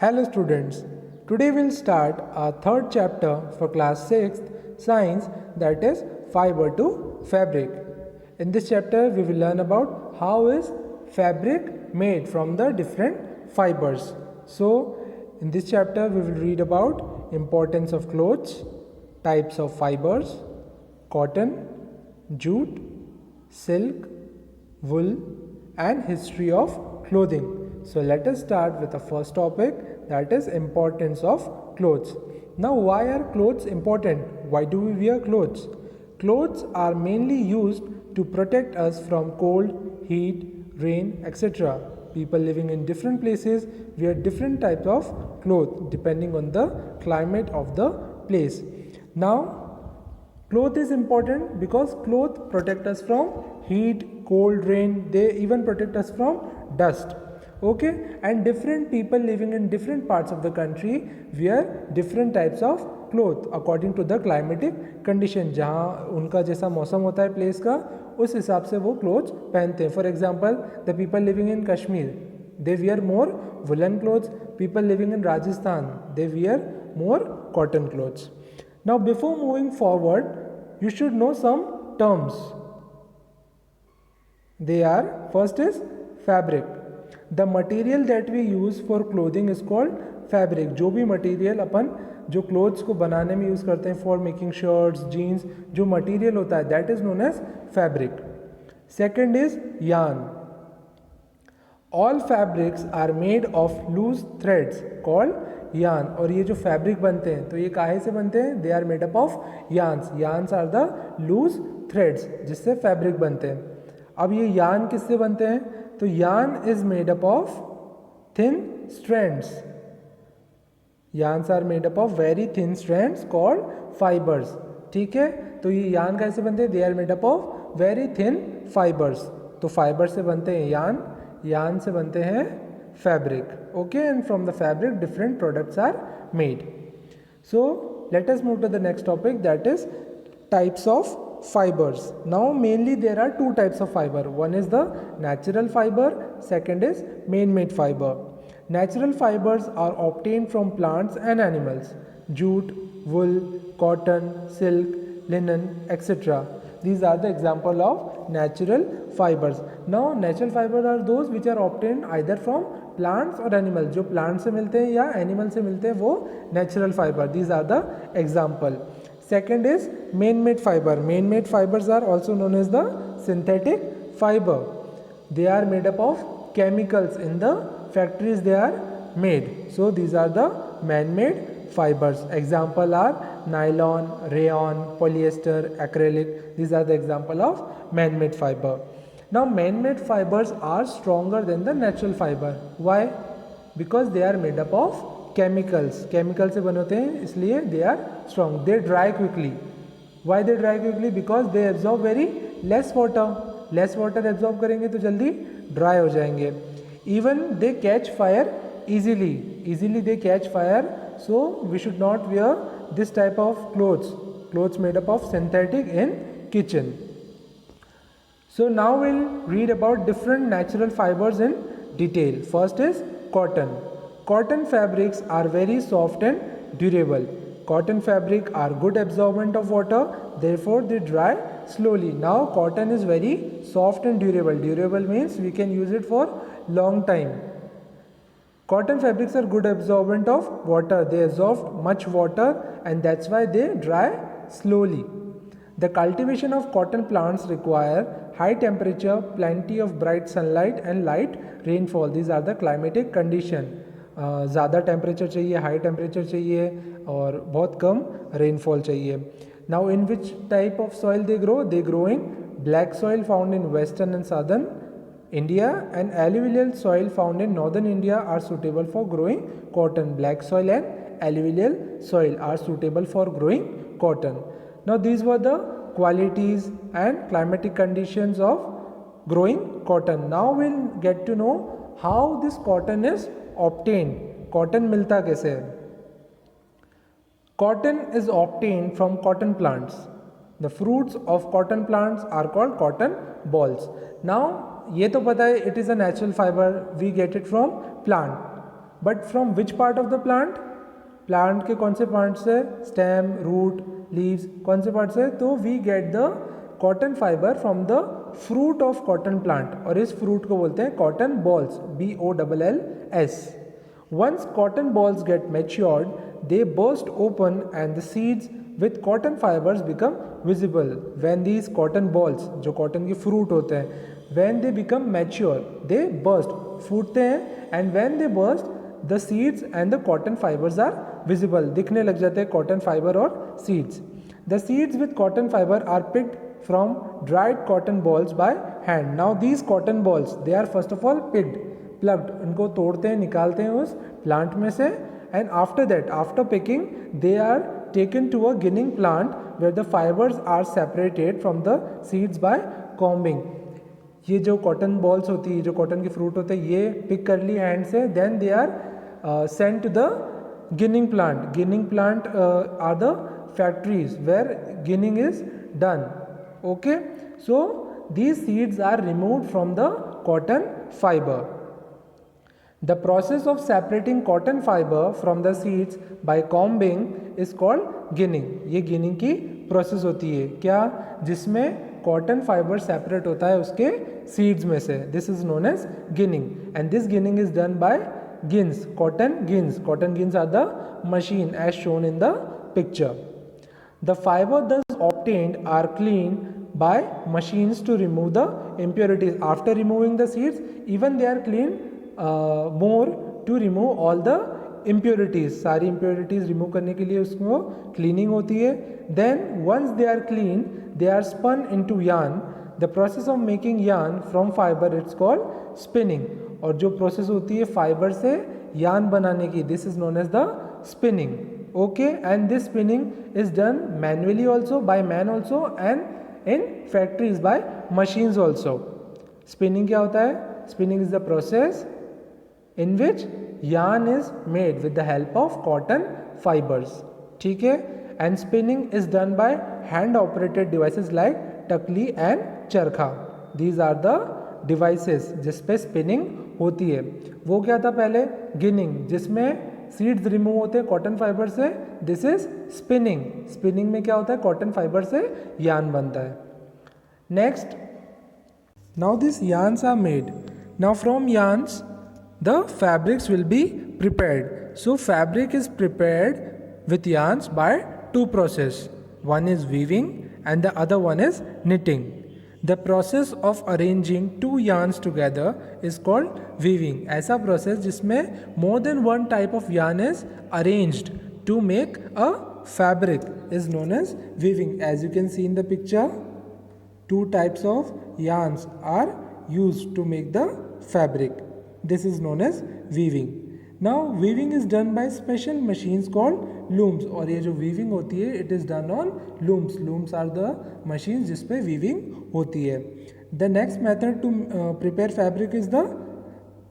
Hello students, today we'll start our third chapter for class 6th science, that is fiber to fabric. In this chapter we will learn about how is fabric made from the different fibers. So in this chapter we will read about importance of clothes, types of fibers, cotton, jute, silk, wool and history of clothing. So let us start with the first topic, that is importance of clothes. Now why are clothes important? Why do we wear clothes? Clothes are mainly used to protect us from cold, heat, rain, etc. People living in different places wear different types of clothes depending on the climate of the place. Now cloth is important because clothes protect us from heat, cold, rain, they even protect us from dust. Okay, and different people living in different parts of the country wear different types of cloth according to the climatic condition. जहाँ उनका जैसा मौसम होता है place का उस हिसाब से वो क्लोथ्स पहनते हैं. For example the people living in Kashmir they wear more woolen clothes. People living in Rajasthan they wear more cotton clothes. Now before moving forward you should know some terms. They are, first is fabric. The material that we use for clothing is called fabric. जो भी material अपन जो clothes को बनाने में use करते हैं for making shirts, jeans, जो material होता है that is known as fabric. Second is yarn. All fabrics are made of loose threads called yarn. और ये जो फैब्रिक बनते हैं तो ये काहे से बनते हैं? They are made up of yarns. Yarns are the loose threads जिससे फैब्रिक बनते हैं. अब ये यार्न किससे बनते हैं? तो yarn is made up of thin strands. Yarns are made up of very thin strands called fibres. ठीक है, तो ये यार्न कैसे बनते हैं? They are made up of very thin fibres. तो फाइबर से बनते हैं यार्न, यार्न से बनते हैं fabric. Okay, and from the fabric different products are made. So let us move to the next topic, that is types of fibers. Now mainly there are two types of fiber. One is the natural fiber, second is man-made fiber. Natural fibers are obtained from plants and animals. Jute, wool, cotton, silk, linen, etc. These are the example of natural fibers. Now natural fibers are those which are obtained either from plants or animals. जो plant से मिलते हैं या animal से मिलते हैं वो natural fiber. These are the example. Second is man-made fiber. Man-made fibers are also known as the synthetic fiber. They are made up of chemicals. In the factories they are made. So these are the man-made fibers. Example are nylon, rayon, polyester, acrylic. These are the example of man-made fiber. Now man-made fibers are stronger than the natural fiber. Why? Because they are made up of chemicals. Chemical से बने होते हैं इसलिए they are strong. They dry quickly. Why they dry quickly? Because they absorb very less water. Less water absorb करेंगे तो जल्दी dry हो जाएंगे. Even they catch fire easily. Easily they catch fire. So we should not wear this type of clothes. Clothes made up of synthetic in kitchen. So now we'll read about different natural fibers in detail. First is cotton. Cotton fabrics are very soft and durable. Cotton fabric are good absorbent of water, therefore they dry slowly. Now cotton is very soft and durable. Durable means we can use it for long time. Cotton fabrics are good absorbent of water. They absorb much water and that's why they dry slowly. The cultivation of cotton plants require high temperature, plenty of bright sunlight and light rainfall. These are the climatic condition. ज़्यादा temperature चाहिए, high temperature चाहिए और बहुत कम rainfall चाहिए. Now in which type of soil they grow? They grow in black soil found in western and southern India and alluvial soil found in northern India are suitable for growing cotton. Black soil and alluvial soil are suitable for growing cotton. Now these were the qualities and climatic conditions of growing cotton. Now we'll get to know how this cotton is obtained. Cotton मिलता कैसे है? Cotton is obtained from cotton plants. The fruits of cotton plants are called cotton balls. Now ये तो पता है it is a natural fiber, we get it from plant. But from which part of the plant? Plant के कौन से part से? Stem, root, leaves, कौन से पार्ट से? तो we get the cotton fibre from the fruit of cotton plant, और इस फ्रूट को बोलते हैं cotton bolls, BOLLS. Once cotton balls get matured, they burst open and the seeds with cotton fibers become visible. When these cotton balls, जो cotton के fruit होते हैं, when they become mature, they burst, फूटते हैं, and when they burst, the seeds and the cotton fibers are visible. दिखने लग जाते हैं cotton fiber और seeds. The seeds with cotton fiber are picked from dried cotton balls by hand. Now these cotton balls, they are first of all picked. Plucked, इनको तोड़ते हैं, निकालते हैं उस प्लांट में से, and after that, after picking, they are taken to a ginning plant where the fibres are separated from the seeds by combing. ये जो कॉटन बॉल्स होती है, जो कॉटन के फ्रूट होते हैं, ये पिक कर ली हैंड से, then they are sent to the ginning plant. Ginning plant are the factories where ginning is done. Okay, so these seeds are removed from the cotton fiber. The process of separating cotton fiber from the seeds by combing is called ginning. ये ginning की process होती है क्या? जिसमें cotton fibre separate होता है उसके seeds में से. This is known as ginning, and this ginning is done by gins, cotton gins. Cotton gins are the machine as shown in the picture. The fiber thus obtained are cleaned by machines to remove the impurities. After removing the seeds, even they are cleaned more to remove all the impurities. सारी impurities remove करने के लिए उसको cleaning होती है. Then once they are clean, they are spun into yarn. The process of making yarn from fiber it's called spinning. और जो process होती है fiber से yarn बनाने की, this is known as the spinning. Okay, and this spinning is done manually also, by man also, and in factories by machines also. Spinning क्या होता है? Spinning is the process in which yarn is made with the help of cotton fibers. ठीक है, and spinning is done by hand operated devices like टकली and चरखा. These are the devices जिस पे spinning होती है. वो क्या था पहले? गिनिंग, जिसमें सीड्स रिमूव होते हैं कॉटन फाइबर से. This is spinning. स्पिनिंग में क्या होता है? कॉटन फाइबर से यार्न बनता है. Next, now this yarns are made. Now from yarns the fabrics will be prepared. So fabric is prepared with yarns by two process. One is weaving and the other one is knitting. The process of arranging two yarns together is called weaving. ऐसा process जिसमें more than one type of yarn is arranged to make a fabric is known as weaving. As you can see in the picture, two types of yarns are used to make the fabric. This is known as weaving. Now weaving is done by special machines called looms. और ये जो weaving होती है, it is done on looms. Looms are the machines जिस पे weaving होती है. The next method to prepare fabric is the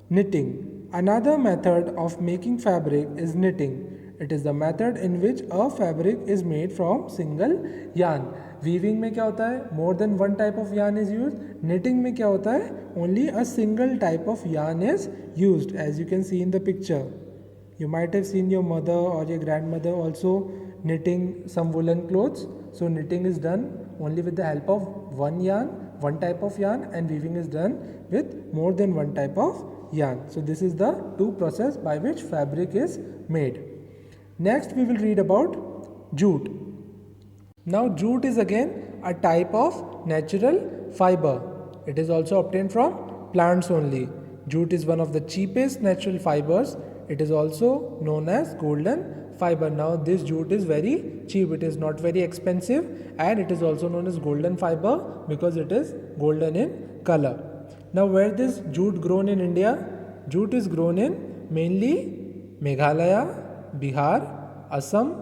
knitting. Another method of making fabric is knitting. It is the method in which a fabric is made from single yarn. Weaving में क्या होता है? More than one type of yarn is used. Knitting में क्या होता है? Only a single type of yarn is used. As you can see in the picture, you might have seen your mother or your grandmother also knitting some woolen clothes. So knitting is done only with the help of one yarn, one type of yarn, and weaving is done with more than one type of yarn. So this is the two process by which fabric is made. Next we will read about jute. Now jute is again a type of natural fiber. It is also obtained from plants only. Jute is one of the cheapest natural fibers. It is also known as golden fiber. Now this jute is very cheap. It is not very expensive, and it is also known as golden fiber because it is golden in color. Now where this jute grown in India? Jute is grown in mainly Meghalaya, Bihar, Assam,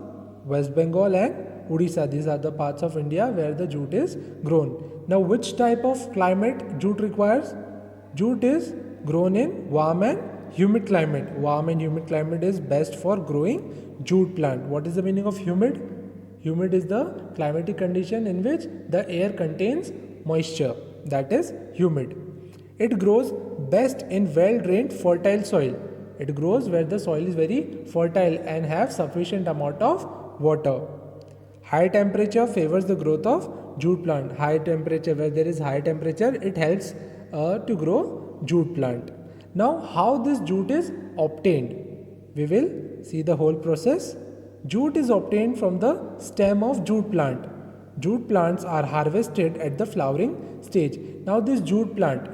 West Bengal and Odisha. These are the parts of India where the jute is grown. Now which type of climate jute requires? Jute is grown in warm and humid climate. Warm and humid climate is best for growing jute plant. What is the meaning of humid? Humid is the climatic condition in which the air contains moisture. That is humid. It grows best in well-drained fertile soil. It grows where the soil is very fertile and have sufficient amount of water. High temperature favors the growth of jute plant. High temperature, where there is high temperature, it helps to grow jute plant. Now, how this jute is obtained? We will see the whole process. Jute is obtained from the stem of jute plant. Jute plants are harvested at the flowering stage. Now this jute plant,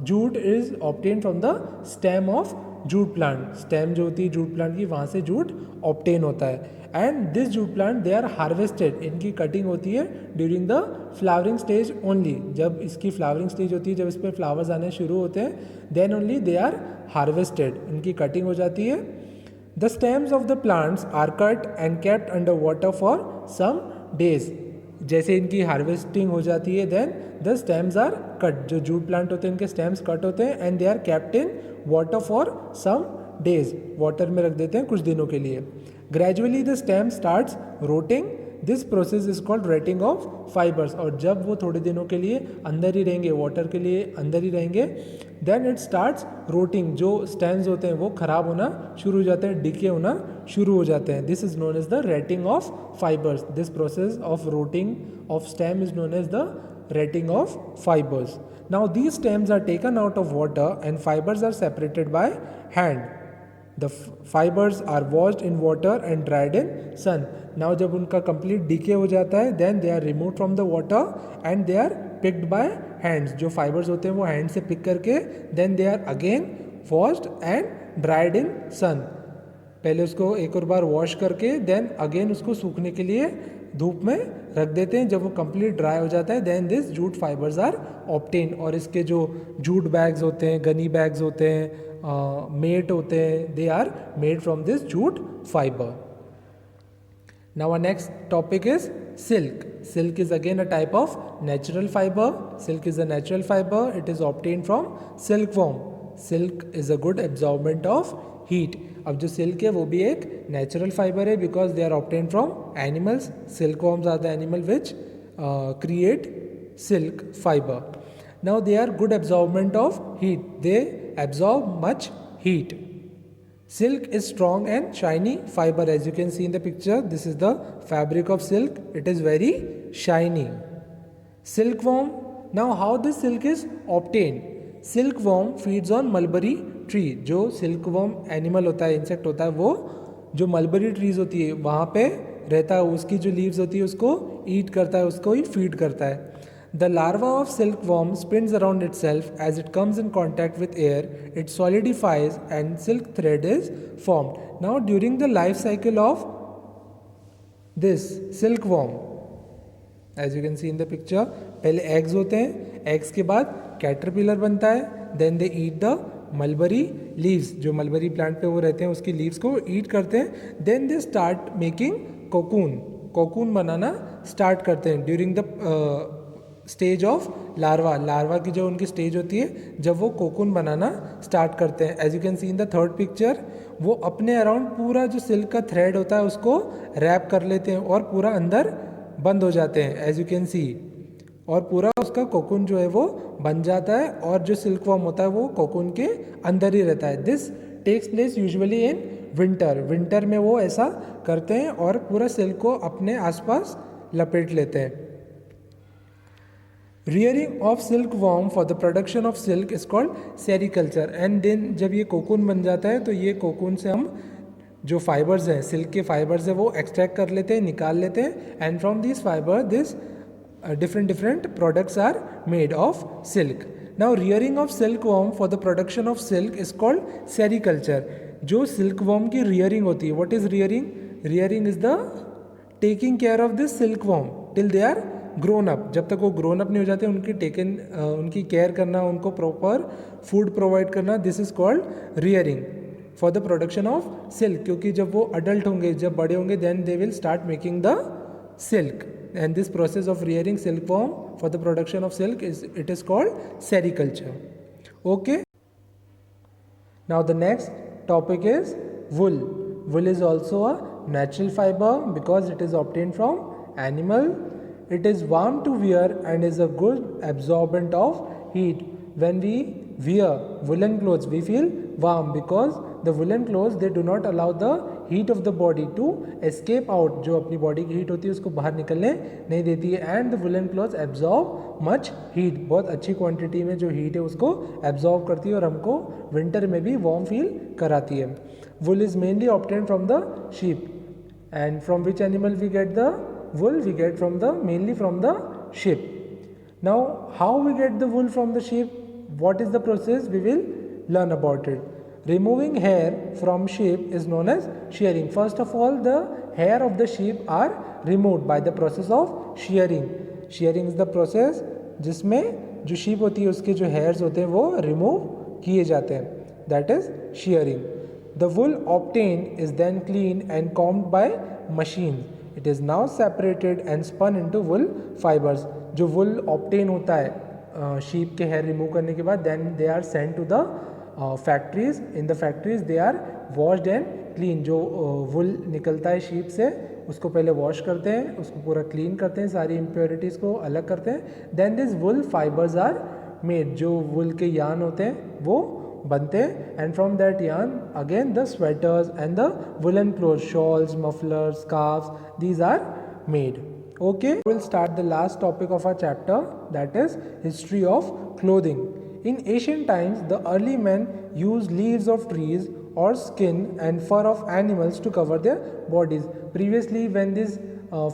jute is obtained from the stem of jute plant. Stem जो होती है jute plant की, वहाँ से jute obtain होता है. And this jute plant they are harvested. इनकी cutting होती है during the flowering stage only. जब इसकी flowering stage होती है, जब इस पर flowers आने शुरू होते हैं, then only they are harvested. इनकी cutting हो जाती है. The stems of the plants are cut and kept under water for some days. जैसे इनकी हार्वेस्टिंग हो जाती है, then the stems are cut. जो जूट प्लांट होते हैं इनके स्टेम्स कट होते हैं and they are kept in water for some days. Water में रख देते हैं कुछ दिनों के लिए. Gradually the stem starts rotting. This process is called retting of fibres. और जब वो थोड़े दिनों के लिए अंदर ही रहेंगे, वाटर के लिए अंदर ही रहेंगे, देन इट स्टार्ट्स रोटिंग. जो स्टेम्स होते हैं वो खराब होना शुरू हो जाते हैं, डिके होना शुरू हो जाते हैं. This is known as the retting of fibres. This process of rotting of stem is known as the retting of fibres. Now these stems are taken out of water and fibres are separated by hand. The fibers are washed in water and dried in sun. Now जब उनका complete decay हो जाता है, then they are removed from the water and they are picked by hands. जो fibers होते हैं वो hand से pick करके then they are again washed and dried in sun. पहले उसको एक और बार wash करके then again उसको सूखने के लिए धूप में रख देते हैं. जब वो complete dry हो जाता है then these jute fibers are obtained. और इसके जो jute bags होते हैं, gunny bags होते हैं, मेट होते हैं, they are made from this jute fibre. Now our next topic is silk. Silk is again a type of natural fiber. Silk is a natural fiber. It is obtained from silkworm. Silk is a good absorbent of heat. अब जो silk है वो भी एक natural fibre है because they are obtain from animals. Silkworms are the animal which create silk fibre. Now they are good absorbent of heat. They absorb much heat. Silk is strong and shiny fiber. As you can see in the picture, this is the fabric of silk. It is very shiny. Silkworm. Now how this silk is obtained? Silkworm feeds on mulberry tree. जो silkworm animal होता है, insect होता है, वो जो mulberry trees होती है वहाँ पे रहता है. उसकी जो leaves होती है उसको eat करता है, उसको ही feed करता है. The larva of silkworm spins around itself as it comes in contact with air. It solidifies and silk thread is formed. Now during the life cycle of this silkworm, as you can see in the picture, पहले eggs होते हैं, eggs के बाद caterpillar बनता है, then they eat the mulberry leaves. जो mulberry plant पे वो रहते हैं उसकी leaves को eat करते हैं, then they start making cocoon. cocoon banana start करते हैं during the stage of larva. Larva की जो उनकी स्टेज होती है जब वो कोकून बनाना स्टार्ट करते हैं. As you can see in the third picture, वो अपने अराउंड पूरा जो सिल्क का थ्रेड होता है उसको रैप कर लेते हैं और पूरा अंदर बंद हो जाते हैं. एज यू कैन सी, और पूरा उसका कोकून जो है वो बन जाता है और जो सिल्क वॉर्म होता है वो कोकून के अंदर ही रहता है. This takes place usually in winter. Winter में वो ऐसा करते हैं और पूरा सिल्क को अपने आसपास लपेट लेते हैं. Rearing of silkworm for the production of silk is called sericulture. And then जब ये कोकून बन जाता है तो ये कोकून से हम जो फाइबर्स हैं, सिल्क के फाइबर्स हैं, वो एक्सट्रैक्ट कर लेते हैं, निकाल लेते हैं. And from this fibre this different products are made of silk. Now rearing of silkworm for the production of silk is called sericulture. जो silkworm की rearing होती है, what is rearing? Rearing is the taking care of this silkworm till they are grown up. जब तक वो grown up नहीं हो जाते उनकी केयर करना, उनको प्रॉपर फूड प्रोवाइड करना, this is called rearing for the production of silk. क्योंकि जब वो अडल्ट होंगे, जब बड़े होंगे, then they will start making the silk. And this process of rearing silkworm for the production of silk it is called sericulture. Okay, now the next topic is wool. Wool is also a natural fibre because it is obtain from animal. It is warm to wear and is a good absorbent of heat. When we wear woolen clothes, we feel warm because the woolen clothes they do not allow the heat of the body to escape out. जो अपनी body की heat होती है उसको बाहर निकलने नहीं देती है. And the woollen clothes absorb much heat, बहुत अच्छी क्वांटिटी में जो हीट है उसको एब्जॉर्ब करती है और हमको विंटर में भी वार्म फील कराती है. Wool is mainly obtain from the sheep. And from which animal we get the wool? We get from the mainly from the sheep. Now how we get the wool from the sheep? What is the process? We will learn about it. Removing hair from sheep is known as shearing. First of all, the hair of the sheep are removed by the process of shearing. Shearing is the process जिसमें जो sheep होती है उसके जो hairs होते हैं वो remove किए जाते हैं. That is shearing. The wool obtained is then cleaned and combed by machines. It is now separated and spun into wool fibers. जो wool obtain होता है sheep के hair remove करने के बाद then they are sent to the factories. In the factories they are washed and cleaned. जो wool निकलता है sheep से उसको पहले wash करते हैं, उसको पूरा clean करते हैं, सारी impurities को अलग करते हैं. Then these wool fibers are made. जो wool के yarn होते हैं वो बनते हैं. And from that yarn again the sweaters and the woolen clothes, shawls, mufflers, scarves, these are made. Okay, we'll start the last topic of our chapter, that is history of clothing. In ancient times the early men used leaves of trees or skin and fur of animals to cover their bodies. Previously when these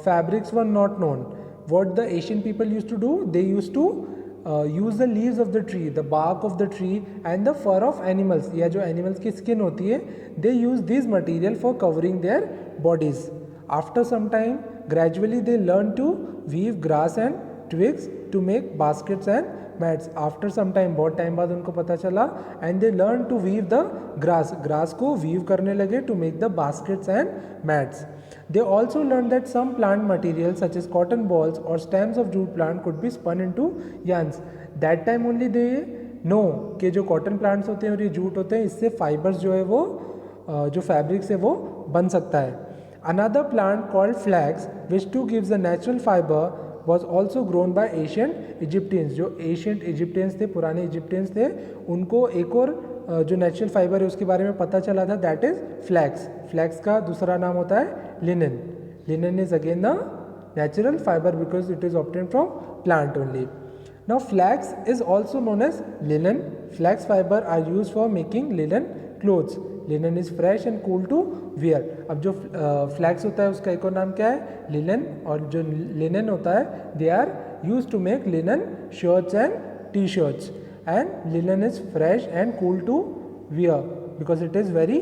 fabrics were not known, what the Asian people used to do, they used to use the leaves of the tree, the bark of the tree and the fur of animals, या जो animals की skin होती है, they use this material for covering their bodies. After some time gradually they learn to weave grass and twigs to make baskets and mats. After some time, बहुत time बाद उनको पता चला and they learn to weave the grass को weave करने लगे to make the baskets and mats. They also learned that some plant materials such as cotton balls or stems of jute plant could be spun into yarns. That time only they know कि जो cotton plants होते हैं और ये jute होते हैं इससे fibers जो है वो जो fabrics है वो बन सकता है. Another plant called flax which too gives a natural fiber was also grown by ancient Egyptians. जो ancient Egyptians थे, पुराने Egyptians थे, उनको एक और जो नेचुरल फाइबर है उसके बारे में पता चला था, दैट इज फ्लैक्स. फ्लैक्स का दूसरा नाम होता है linen. Linen is again the natural fibre because it is obtain from plant only. Now flax is also known as linen. Flax fibre are use for making linen clothes. Linen is fresh and cool to wear. अब जो flex होता है उसका एक और नाम क्या है, लिनन. और जो लिनन होता है they are use to make linen shirts and T shirts. And linen is fresh and cool to wear because it is very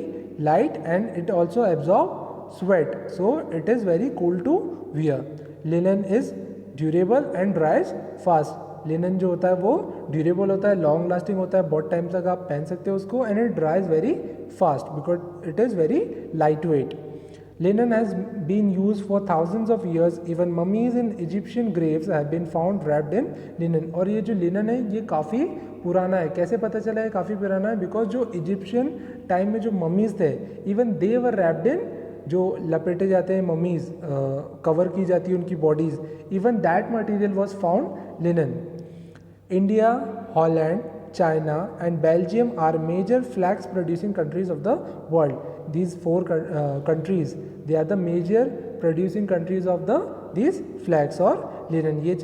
light and it also absorbs sweat, so it is very cool to wear. Linen is durable and dries fast. Linen जो होता है वो durable होता है, long lasting होता है, बहुत time तक आप पहन सकते हो उसको. And it ड्राइज very fast because it is very light weight. Linen has been used for thousands of years. Even mummies in Egyptian graves have been found wrapped in linen. और ये जो लिनन है ये काफ़ी पुराना है. कैसे पता चला है काफ़ी पुराना है? बिकॉज जो इजिप्शियन टाइम में जो मम्मीज़ थे even they were wrapped in, जो लपेटे जाते हैं मम्मीज़, कवर की जाती है उनकी bodies, even that material was found linen. India, Holland, China and Belgium are major flax producing countries of the world. These four countries, they are the major producing countries of these flax और linen. ये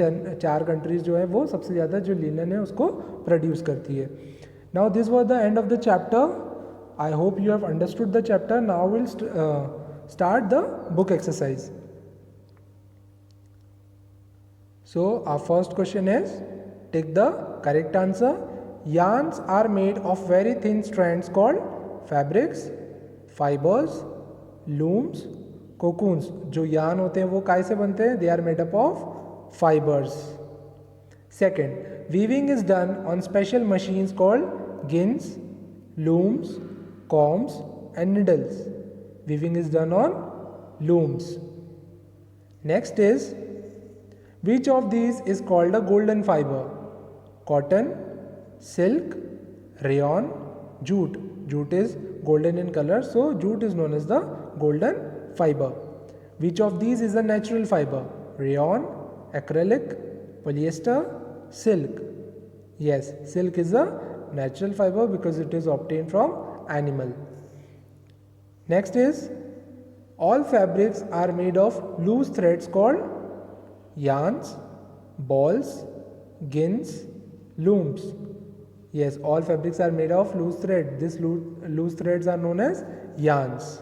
चार countries जो है वो सबसे ज़्यादा जो linen है उसको produce करती है. Now this was the end of the chapter. I hope you have understood the chapter. Now we'll start the book exercise. So our first question is, take the correct answer. Yarns are made of very thin strands called fabrics, fibers, looms, cocoons. जो yarn होते हैं वो काय से बनते हैं? They are made up of fibers. Second, weaving is done on special machines called gins, looms, combs and needles. Weaving is done on looms. Next is, which of these is called a golden fiber? Cotton, silk, rayon, jute. Jute is golden in color, so jute is known as the golden fiber. Which of these is a natural fiber? Rayon, acrylic, polyester, silk. Yes, silk is a natural fiber because it is obtained from animal. Next is, all fabrics are made of loose threads called yarns, balls, gins, looms. Yes, all fabrics are made of loose thread. These loose threads are known as yarns.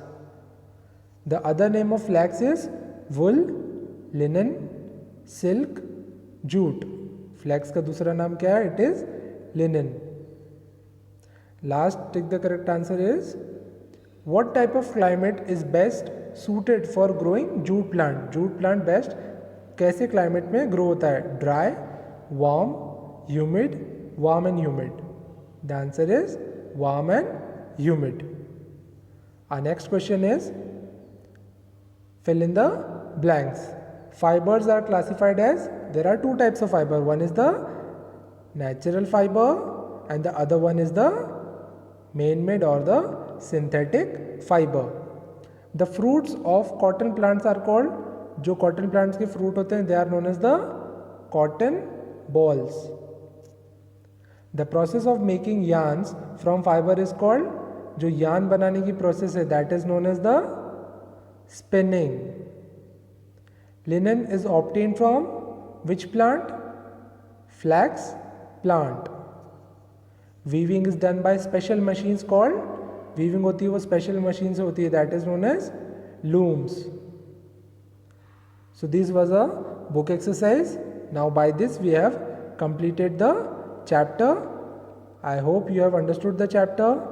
The other name of flax is wool, linen, silk, jute. Flax का दूसरा नाम क्या है? It is linen. Last, take the correct answer is, what type of climate is best suited for growing jute plant? Jute plant best कैसे climate में grow होता है? Dry, warm, humid, warm and humid. The answer is warm and humid. Our next question is, fill in the blanks. Fibers are classified as, there are two types of fiber. One is the natural fiber and the other one is the man-made or the synthetic fiber. The fruits of cotton plants are called, जो cotton plants के fruit होते हैं, they are known as the cotton balls. The process of making yarns from fiber is called, जो yarn बनाने की process है, that is known as the spinning. Linen is obtained from which plant? Flax plant. Weaving is done by special machines called, weaving होती है वो special machines से होती है, that is known as looms. So this was a book exercise. Now by this we have completed the chapter. I hope you have understood the chapter.